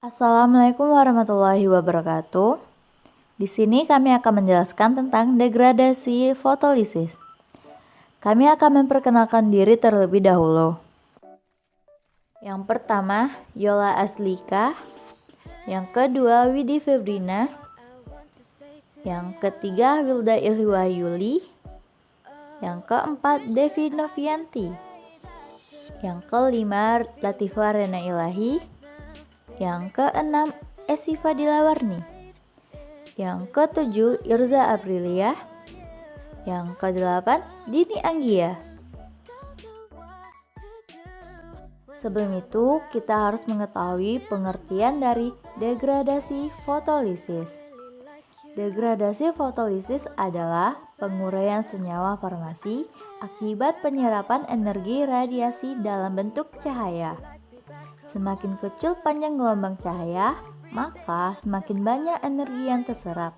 Assalamualaikum warahmatullahi wabarakatuh. Di sini kami akan menjelaskan tentang degradasi fotolisis. Kami akan memperkenalkan diri terlebih dahulu. Yang pertama, Yola Aslika. Yang kedua, Widi Febrina. Yang ketiga, Wilda Ilwahyuli. Yang keempat, Devi Novianti. Yang kelima, Latifah Rena Ilahi. Yang keenam, Esi Fadila Warni. Yang ketujuh, Irza Aprilia. Yang kedelapan, Dini Anggia. Sebelum itu, kita harus mengetahui pengertian dari degradasi fotolisis. Degradasi fotolisis adalah penguraian senyawa farmasi akibat penyerapan energi radiasi dalam bentuk cahaya. Semakin kecil panjang gelombang cahaya, maka semakin banyak energi yang terserap.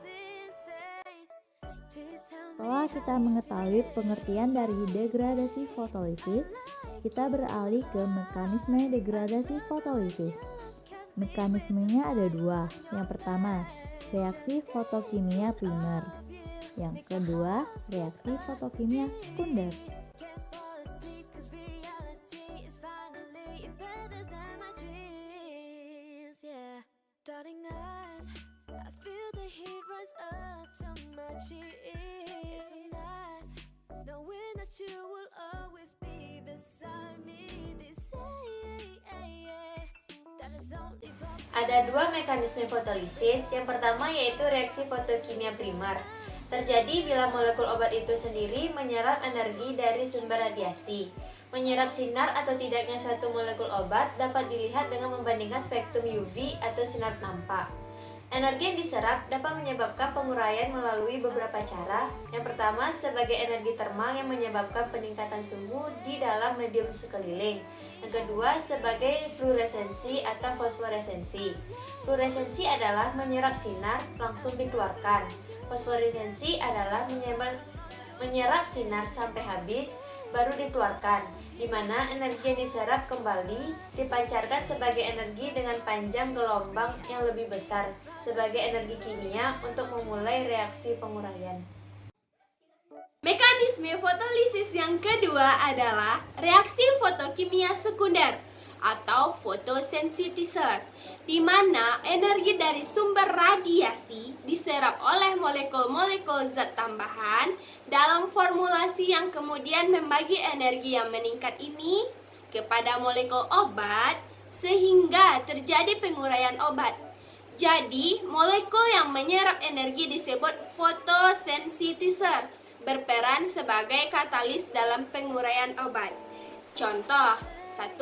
Setelah kita mengetahui pengertian dari degradasi fotolisis, kita beralih ke mekanisme degradasi fotolisis. Mekanismenya ada dua. Yang pertama, reaksi fotokimia primer. Yang kedua, reaksi fotokimia sekunder. Darting eyes, I feel the heat rise up to my cheeks. It's so nice, knowing that you will always be beside me. They say, that is only Ada dua mekanisme fotolisis. Yang pertama yaitu reaksi fotokimia primer. Terjadi bila molekul obat itu sendiri menyerap energi dari sumber radiasi. Menyerap sinar atau tidaknya suatu molekul obat dapat dilihat dengan membandingkan spektrum UV atau sinar nampak. Energi yang diserap dapat menyebabkan penguraian melalui beberapa cara. Yang pertama sebagai energi termal yang menyebabkan peningkatan suhu di dalam medium sekeliling. Yang kedua sebagai fluoresensi atau fosforesensi. Fluoresensi adalah menyerap sinar langsung dikeluarkan. Fosforesensi adalah menyerap sinar sampai habis baru dikeluarkan, di mana energi yang diserap kembali dipancarkan sebagai energi dengan panjang gelombang yang lebih besar sebagai energi kimia untuk memulai reaksi penguraian. Mekanisme fotolisis yang kedua adalah reaksi fotokimia sekunder atau fotosensitizer, di mana energi dari sumber radiasi diserap oleh molekul-molekul zat tambahan dalam formulasi yang kemudian membagi energi yang meningkat ini kepada molekul obat sehingga terjadi penguraian obat. Jadi, molekul yang menyerap energi disebut fotosensitizer, berperan sebagai katalis dalam penguraian obat. Contoh, 1.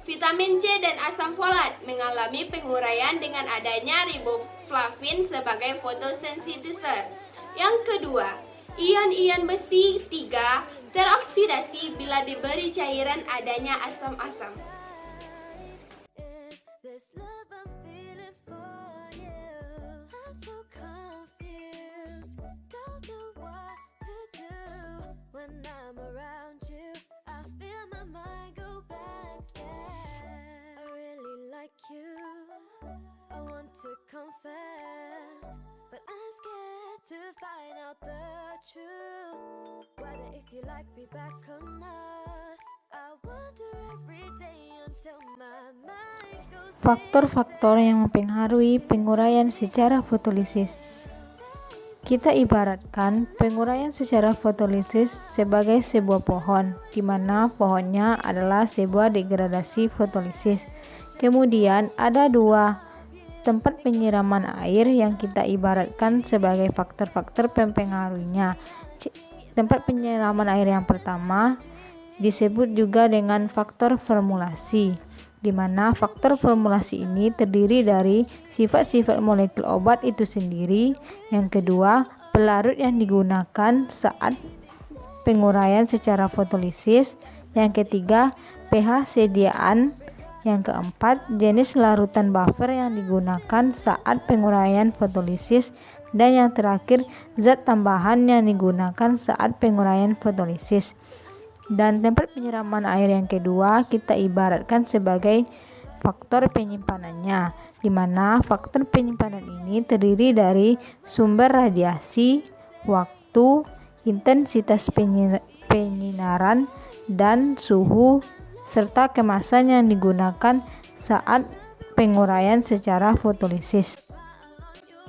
Vitamin C dan asam folat mengalami penguraian dengan adanya riboflavin sebagai fotosensitizer. Yang kedua, ion-ion besi 3 teroksidasi bila diberi cairan adanya asam-asam. this love I'm feeling for you. I'm so confused, don't know what to do when I'm around you. I feel my mind go blank, yeah. I really like you, I want to confess, but I'm scared to find out the truth, whether if you like me back or not. I wonder every day until my mind goes. Faktor-faktor yang mempengaruhi penguraian secara fotolisis. Kita ibaratkan penguraian secara fotolisis sebagai sebuah pohon, di mana pohonnya adalah sebuah degradasi fotolisis. Kemudian ada dua tempat penyiraman air yang kita ibaratkan sebagai faktor-faktor pempengaruhinya. Tempat penyiraman air yang pertama disebut juga dengan faktor formulasi, di mana faktor formulasi ini terdiri dari sifat-sifat molekul obat itu sendiri. Yang kedua, pelarut yang digunakan saat penguraian secara fotolisis. Yang ketiga, pH sediaan. Yang keempat, jenis larutan buffer yang digunakan saat penguraian fotolisis. Dan yang terakhir, zat tambahan yang digunakan saat penguraian fotolisis. Dan tempat penyiraman air yang kedua kita ibaratkan sebagai faktor penyimpanannya, di mana faktor penyimpanan ini terdiri dari sumber radiasi, waktu, intensitas penyinaran, dan suhu, serta kemasan yang digunakan saat penguraian secara fotolisis.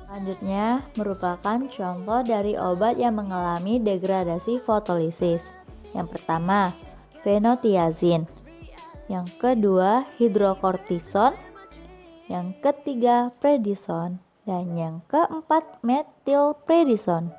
Selanjutnya merupakan contoh dari obat yang mengalami degradasi fotolisis. Yang pertama, fenotiazin. Yang kedua, hidrokortison. Yang ketiga, prednison. Dan yang keempat, metilprednison.